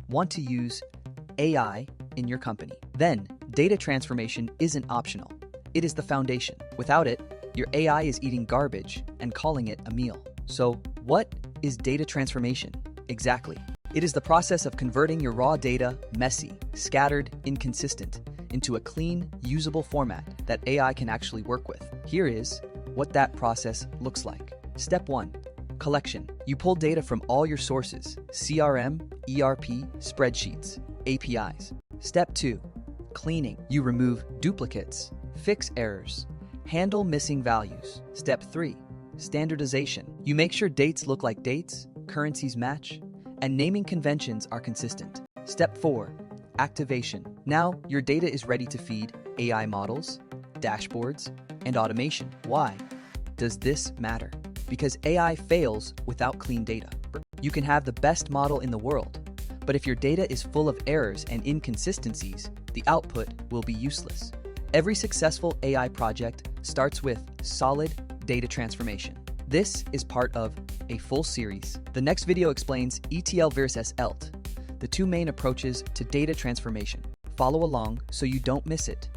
want to use AI in your company. Then, data transformation isn't optional. It is the foundation. Without it, your AI is eating garbage and calling it a meal. So, what is data transformation exactly? It is the process of converting your raw data, messy, scattered, inconsistent, into a clean, usable format that AI can actually work with. Here is what that process looks like. Step 1. Collection. You pull data from all your sources: CRM, ERP, spreadsheets, APIs. Step 2. Cleaning. You remove duplicates, fix errors, handle missing values. Step 3. Standardization. You make sure dates look like dates, currencies match, and naming conventions are consistent. Step 4. Activation. Now your data is ready to feed AI models, dashboards, and automation. Why does this matter? Because AI fails without clean data. You can have the best model in the world, but if your data is full of errors and inconsistencies, the output will be useless. Every successful AI project starts with solid data transformation. This is part of a full series. The next video explains ETL versus ELT, the two main approaches to data transformation. Follow along so you don't miss it.